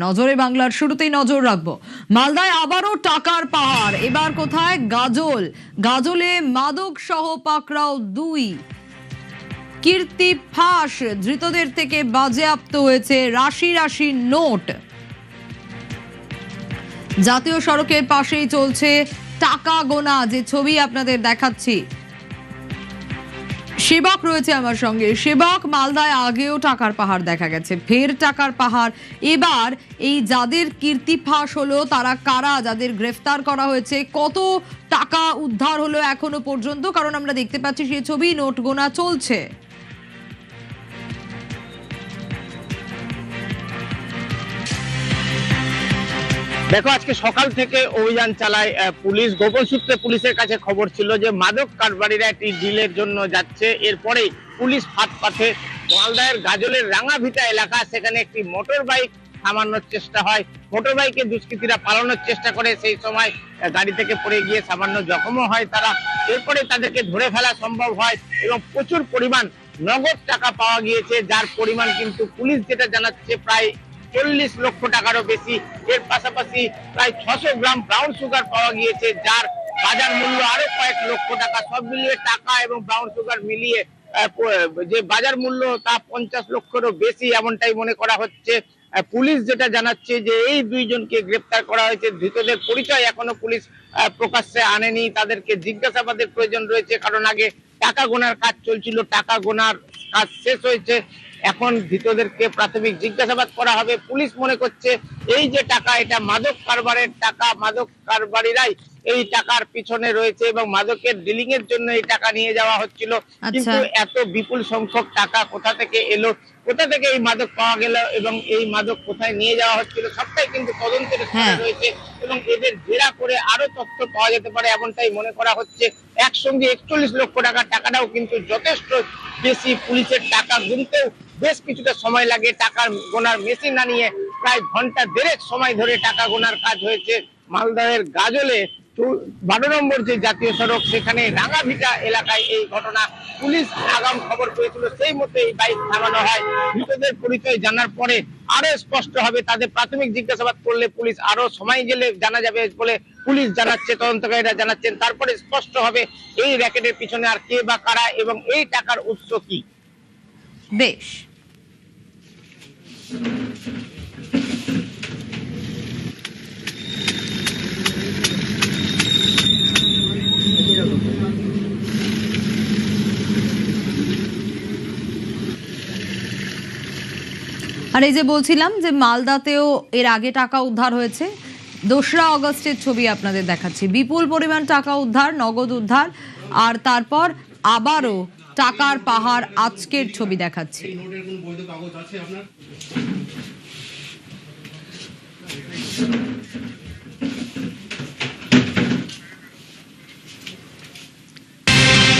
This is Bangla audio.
নজরে বাংলার শুরুতেই নজর রাখবো। মালদায় আবারও টাকার পাহাড়, এবার কোথায়? গাজলে মাদক সহ পাকড়াও 2। কীর্তি ফাঁস, ধৃতদের থেকে বাজেয়াপ্ত হয়েছে রাশি রাশি নোট। জাতীয় সড়কের পাশেই চলছে টাকা গোনা, যে ছবি আপনাদের দেখাচ্ছি। সেবক রয়েছে আমার সঙ্গে। সেবক, মালদায় আগেও টাকার পাহাড় দেখা গেছে, ফের টাকার পাহাড়। এবার এই যাদের কীর্তি ফাঁস হলো তারা কারা, যাদের গ্রেফতার করা হয়েছে, কত টাকা উদ্ধার হলো এখনো পর্যন্ত? কারণ আমরা দেখতে পাচ্ছি সেই ছবি, নোট গোনা চলছে। দেখো, আজকে সকাল থেকে অভিযান চালায় পুলিশ। গোপন সূত্রে পুলিশের কাছে খবর ছিল যে মাদক কারবারিরা একটি ডিলের জন্য যাচ্ছে। এরপরে পুলিশ ফাঁদ পাতে মালদার গাজলের রাঙাভিটা এলাকা, সেখানে একটি মোটর বাইক থামানোর চেষ্টা হয়। মোটর বাইকে দুষ্কৃতীরা পালানোর চেষ্টা করে, সেই সময় গাড়ি থেকে পড়ে গিয়ে সামান্য জখমও হয় তারা। এরপরে তাদেরকে ধরে ফেলা সম্ভব হয় এবং প্রচুর পরিমাণ নগদ টাকা পাওয়া গিয়েছে, যার পরিমাণ কিন্তু পুলিশ যেটা জানাচ্ছে প্রায় 40 লক্ষ টাকারও বেশি। এর পাশাপাশি প্রায় 600 গ্রাম ব্রাউন সুগার পাওয়া গিয়েছে, যার বাজার মূল্য আরো কয়েক লক্ষ টাকা। সব মিলিয়ে টাকা এবং ব্রাউন সুগার মিলিয়ে যে বাজার মূল্য তা 50 লক্ষেরও বেশি, এমনটাই মনে করা হচ্ছে। পুলিশ যেটা জানাচ্ছে যে এই দুইজনকে গ্রেপ্তার করা হয়েছে। ধৃতদের পরিচয় এখনো পুলিশ প্রকাশ্যে আনেনি, তাদেরকে জিজ্ঞাসাবাদের প্রয়োজন রয়েছে, কারণ আগে টাকা গোনার কাজ চলছিল, টাকা গোনার কাজ শেষ হয়েছে। এখন ধৃতদেরকে প্রাথমিক জিজ্ঞাসাবাদ করা হবে। পুলিশ মনে করছে এই যে টাকা, এটা মাদক কারবারের টাকা, মাদক কারবারিরাই এই টাকার পিছনে রয়েছে এবং মাদকের ডিলিং এর জন্য এই টাকা নিয়ে যাওয়া হচ্ছিল। কিন্তু এত বিপুল সংখ্যক টাকা কোথা থেকে এলো, কোথা থেকে এই মাদক পাওয়া গেল এবং এই মাদক কোথায় নিয়ে যাওয়া হচ্ছিল, সবটাই কিন্তু তদন্তের স্তরে রয়েছে এবং এদের জেরা করে আরো তথ্য পাওয়া যেতে পারে, এমনটাই মনে করা হচ্ছে। একসঙ্গে 41 লক্ষ টাকাটাও কিন্তু যথেষ্ট বেশি। পুলিশের টাকা গুনতেও বেশ কিছুটা সময় লাগে। টাকার গোনার মেশিন না নিয়ে প্রায় ঘন্টা দেড়েক সময় ধরে টাকা গোনার কাজ হয়েছে। মালদাহের গাজলে 12 নম্বর যে জাতীয় সড়ক, সেখানে রাঙাভিটা এলাকায় এই ঘটনা। পুলিশ আগাম খবর পেয়েছিল, সেই মতো এই বাইক থামানো হয়। মৃতদের পরিচয় জানার পরে আরো স্পষ্ট হবে। তাদের প্রাথমিক জিজ্ঞাসাবাদ করলে পুলিশ আরো সময় গেলে জানা যাবে বলে পুলিশ জানাচ্ছে, তদন্তকারীরা জানাচ্ছেন। তারপরে স্পষ্ট হবে এই র্যাকেটের পিছনে আর কে বা কারা এবং এই টাকার উৎস কি। বেশ, আর এই যে বলছিলাম যে মালদাতেও এর আগে টাকা উদ্ধার হয়েছে। 2রা অগস্টের ছবি আপনাদের দেখাচ্ছি, বিপুল পরিমাণ টাকা উদ্ধার, নগদ উদ্ধার, আর তারপর আবারও টাকার পাহাড়। আজকের ছবি দেখাচ্ছি।